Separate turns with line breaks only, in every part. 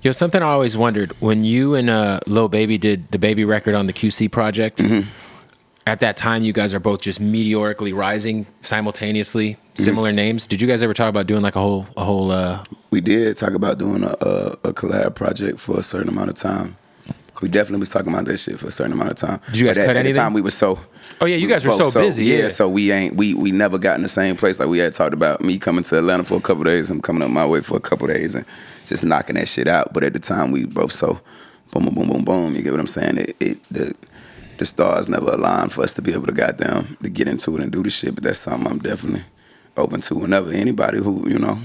Yo, something I always wondered, when you and Lil Baby did the Baby record on the QC project, at that time you guys are both just meteorically rising simultaneously, similar names. Did you guys ever talk about doing like a whole
We did talk about doing a collab project for a certain amount of time. We definitely was talking about that shit for a certain amount of time.
Did you guys cut anything?
At the time we were so...
Oh yeah, you guys were so busy.
Yeah, so we never got in the same place. Like we had talked about me coming to Atlanta for a couple of days, him coming up my way for a couple of days and just knocking that shit out. But at the time we both so boom, boom, boom, boom, boom. You get what I'm saying? The stars never aligned for us to be able to to get into it and do the shit. But that's something I'm definitely open to whenever. Anybody who, you know,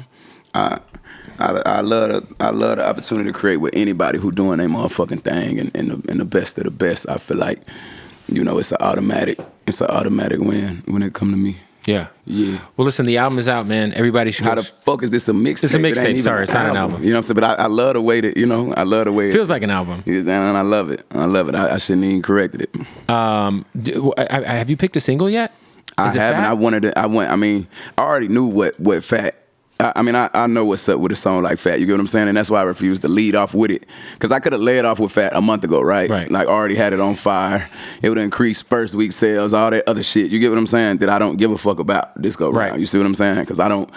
I love the opportunity to create with anybody who doing their motherfucking thing and the best of the best. I feel like, you know, it's an automatic win when it come to me.
Yeah.
Yeah.
Well, listen, the album is out, man. Everybody should.
How the fuck is this a mixtape?
It's a mixtape. Sorry, it's not an album.
You know what I'm saying? But I love the way that, you know, I love the way
it feels like an album.
And I love it. I shouldn't even corrected it.
Have you picked a single yet?
I haven't. I mean, I already knew what Fat. I know what's up with a song like Fat. You get what I'm saying? And that's why I refused to lead off with it. Because I could have led off with Fat a month ago, right? Like, already had it on fire. It would increase first week sales, all that other shit. You get what I'm saying? That I don't give a fuck about this go round. You see what I'm saying? Because I don't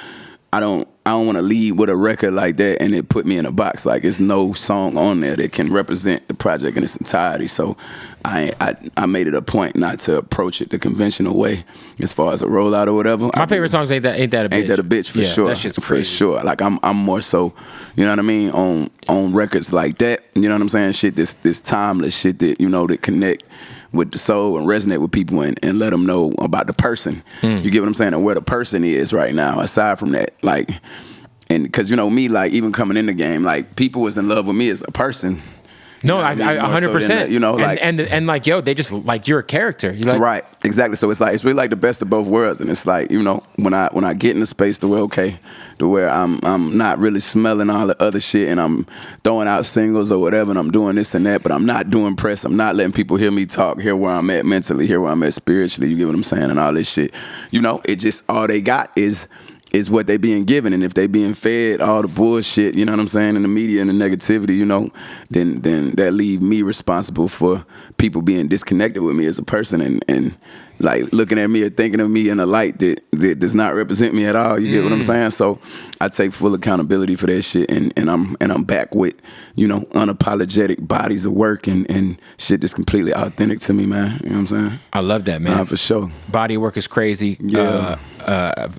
want to lead with a record like that and it put me in a box. Like, it's no song on there that can represent the project in its entirety. So I made it a point not to approach it the conventional way as far as a rollout or whatever.
My favorite songs ain't that a bitch.
Ain't that a bitch for sure.
That shit's crazy.
For sure. Like I'm more so, you know what I mean, on records like that. You know what I'm saying? Shit this timeless shit that, you know, that connect with the soul and resonate with people and let them know about the person. You get what I'm saying? And where the person is right now, aside from that. Like, and because, you know, me, like, even coming in the game, like, people was in love with me as a person.
No, I 100%.
You know, like,
and like, yo, they just like, you're a character. You're like,
right, exactly. So it's really like the best of both worlds, and it's like, you know, when I get in the space to where I'm not really smelling all the other shit, and I'm throwing out singles or whatever, and I'm doing this and that, but I'm not doing press. I'm not letting people hear me talk, hear where I'm at mentally, hear where I'm at spiritually. You get what I'm saying, and all this shit. You know, it just all they got is what they being given, and if they being fed all the bullshit, you know what I'm saying, and the media and the negativity, you know, then that leave me responsible for people being disconnected with me as a person and like looking at me or thinking of me in a light that does not represent me at all. You get what I'm saying? So I take full accountability for that shit, and I'm back with, you know, unapologetic bodies of work and shit that's completely authentic to me, man. You know what I'm saying?
I love that, man.
For sure.
Body of work is crazy.
Yeah.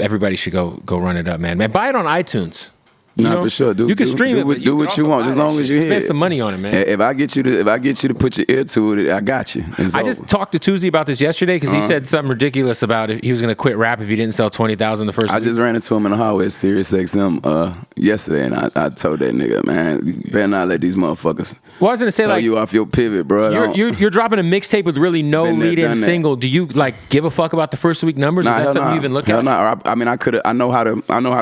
Everybody should go run it up, man. Buy it on iTunes.
For sure.
You can stream it.
Do what you want, as long as you're here.
Spend some money on it, man.
If I get you to put your ear to it, I got you.
I just talked to Tuesday about this yesterday because he said something ridiculous about it. He was going to quit rap if he didn't sell 20,000 the first week.
I just ran into him in the hallway at Sirius XM yesterday, and I told that nigga, man, you better not let these motherfuckers
I was going to say, like,
you off your pivot, bro.
You're dropping a mixtape with really no lead-in single. Do you like give a fuck about the first week numbers? Is that something you even look at?
I mean, I know how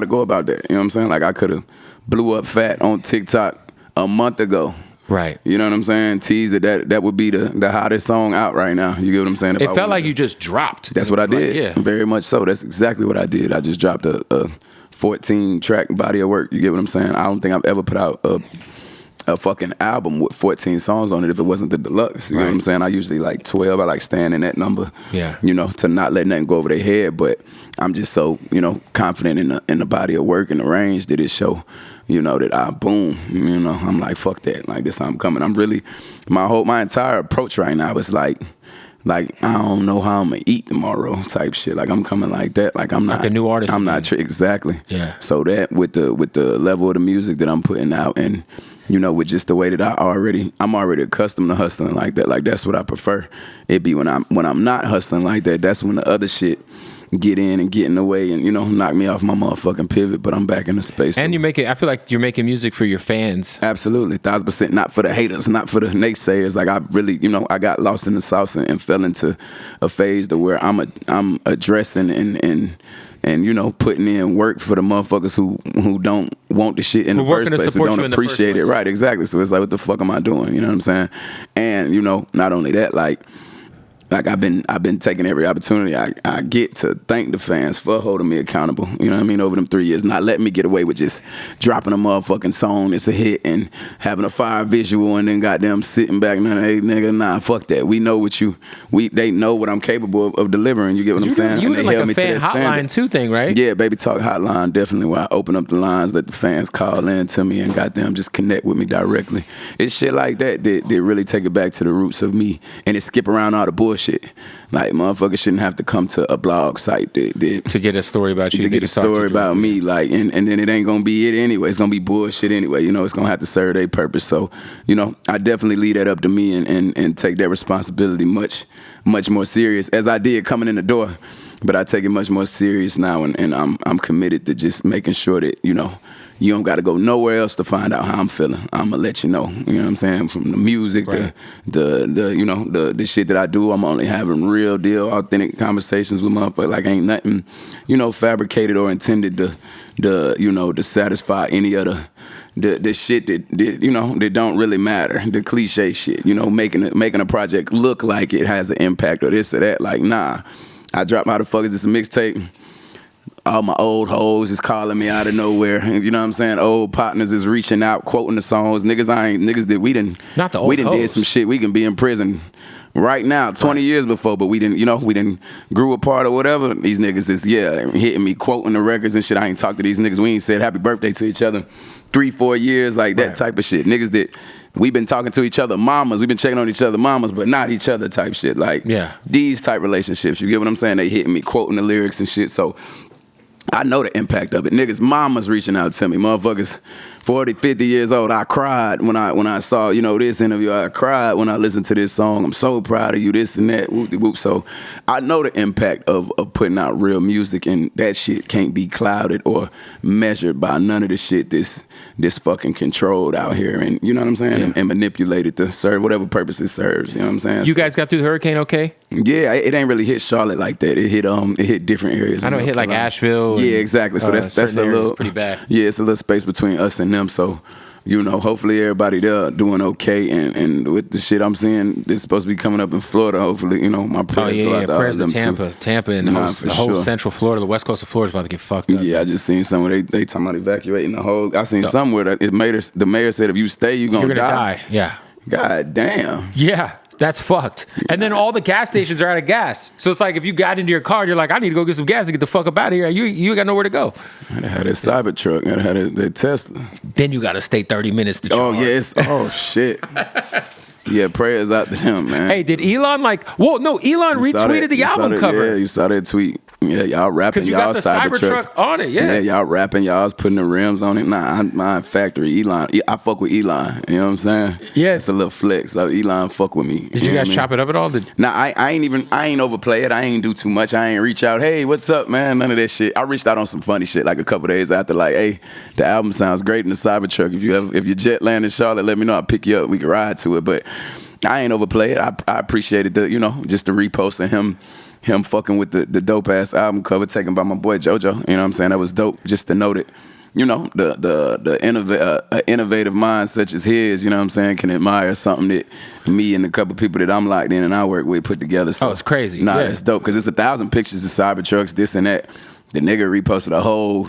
to go about that. You know what I'm saying? Like, I could have blew up Fat on TikTok a month ago.
Right.
You know what I'm saying? Tease that would be the hottest song out right now. You get what I'm saying?
It felt like you just dropped.
That's what I did.
Yeah.
Very much so. That's exactly what I did. I just dropped a 14-track body of work. You get what I'm saying? I don't think I've ever put out a fucking album with 14 songs on it if it wasn't the deluxe. You know what I'm saying? I usually like 12. I like staying in that number. Yeah. You know, to not let nothing go over their head. But I'm just so, you know, confident in the body of work and the range that it show, you know, that I boom. You know, I'm like, fuck that. Like, this how I'm coming. I'm really, my entire approach right now is like I don't know how I'm gonna eat tomorrow type shit. Like, I'm coming like that. Like, I'm not
like a new artist.
I'm not exactly.
Yeah.
So that with the level of the music that I'm putting out, and you know, with just the way that I'm already accustomed to hustling like that. Like, that's what I prefer. It be when I'm not hustling like that. That's when the other shit get in and get in the way and, you know, knock me off my motherfucking pivot. But I'm back in the space.
And I feel like you're making music for your fans.
Absolutely, 1000%. Not for the haters, not for the naysayers. Like, I really, you know, I got lost in the sauce and fell into a phase to where I'm addressing and you know, putting in work for the motherfuckers who don't want the shit in the first place, who don't appreciate it. Right, exactly. So it's like, what the fuck am I doing? You know what I'm saying? And, you know, not only that, like, like I've been taking every opportunity I get to thank the fans for holding me accountable. You know what I mean? Over them 3 years, not letting me get away with just dropping a motherfucking song that's a hit and having a fire visual and then goddamn sitting back and hey nigga, nah, fuck that. We know what they know what I'm capable of delivering. You get what I'm saying?
You
and
did like a fan hotline too thing, right?
Yeah, Baby Talk hotline, definitely, where I open up the lines, let the fans call in to me and goddamn just connect with me directly. It's shit like that really take it back to the roots of me, and it skip around all the bullshit. Like motherfuckers shouldn't have to come to a blog site
to get a story about you.
To get a story about me, like, and then it ain't gonna be it anyway. It's gonna be bullshit anyway. You know, it's gonna have to serve their purpose. So, you know, I definitely leave that up to me and take that responsibility much more serious as I did coming in the door. But I take it much more serious now, and I'm committed to just making sure that, you know, you don't got to go nowhere else to find out how I'm feeling. I'm gonna let you know. You know what I'm saying? From the music,
right.
the you know, the shit that I do, I'm only having real deal, authentic conversations with motherfuckers. Like ain't nothing, you know, fabricated or intended to satisfy any of the shit that you know that don't really matter. The cliche shit, you know, making a project look like it has an impact or this or that. Like nah, I dropped how the fuck is this a mixtape? All my old hoes is calling me out of nowhere. You know what I'm saying? Old partners is reaching out, quoting the songs. Niggas that we didn't did some shit. We can be in prison right now, 20 years before, but we didn't grew apart or whatever. These niggas is hitting me, quoting the records and shit. I ain't talked to these niggas. We ain't said happy birthday to each other 3-4 years, like that type of shit. Niggas that we've been talking to each other mamas, we've been checking on each other mamas, but not each other type shit. Like these type relationships. You get what I'm saying? They hitting me, quoting the lyrics and shit. So I know the impact of it. Niggas, mamas reaching out to me. Motherfuckers 40, 50 years old. I cried when I saw, you know, this interview. I cried when I listened to this song. I'm so proud of you, this and that, whoop-de-whoop. So I know the impact of putting out real music, and that shit can't be clouded or measured by none of the shit this fucking controlled out here. And you know what I'm saying?
Yeah.
And manipulated to serve whatever purpose it serves. You know what I'm saying?
You guys got through the hurricane okay?
Yeah, it ain't really hit Charlotte like that. It hit different areas.
I know it hit like Asheville.
Yeah, exactly. So that's a little
pretty bad.
Yeah, it's a little space between us and them. So, you know, hopefully everybody there doing okay. And with the shit I'm seeing, it's supposed to be coming up in Florida. Hopefully, you know, my prayers go out to all of them too.
Tampa, and the whole central Florida, the west coast of Florida is about to get fucked up.
Yeah, I just seen somewhere they talking about evacuating the whole. I seen somewhere that the mayor said if you stay, you're gonna die.
Yeah.
God damn.
Yeah. That's fucked. And then all the gas stations are out of gas. So it's like if you got into your car, you're like, I need to go get some gas to get the fuck up out of here. You got nowhere to go.
I had a Cybertruck. I had a Tesla.
Then you got to stay 30 minutes to charge.
Oh, yeah. Shit. Yeah, prayers out to him, man.
Hey, did Elon Elon retweeted the album cover.
Yeah, you saw that tweet. Yeah, y'all rapping, y'all
Cybertruck on it,
yeah, y'all rapping, y'all's putting the rims on it. Nah, my factory, Elon. I fuck with Elon. You know what I'm saying?
Yeah,
it's a little flex. So Elon fuck with me.
Did you guys chop it up at all?
Nah, I ain't overplay it. I ain't do too much. I ain't reach out. Hey, what's up, man? None of that shit. I reached out on some funny shit like a couple days after. Like, hey, the album sounds great in the Cybertruck. If you jet land in Charlotte, let me know. I'll pick you up. We can ride to it. But I ain't overplay it. I appreciated just the repost and him fucking with the dope ass album cover taken by my boy JoJo. You know what I'm saying? That was dope. Just to know that, you know, the innovative mind such as his, you know what I'm saying, can admire something that me and a couple people that I'm locked in and I work with put together. So,
it's crazy.
Nah, it's dope because it's 1,000 pictures of Cybertrucks, this and that. The nigga reposted a whole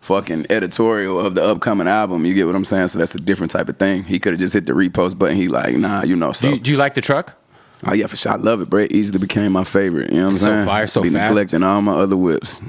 fucking editorial of the upcoming album. You get what I'm saying? So that's a different type of thing. He could have just hit the repost button. He like, nah, you know. So
do you like the truck?
Oh yeah, for sure. I love it, bro. It easily became my favorite. You know what I'm saying?
So fire, so
be
fast.
Neglecting all my other whips.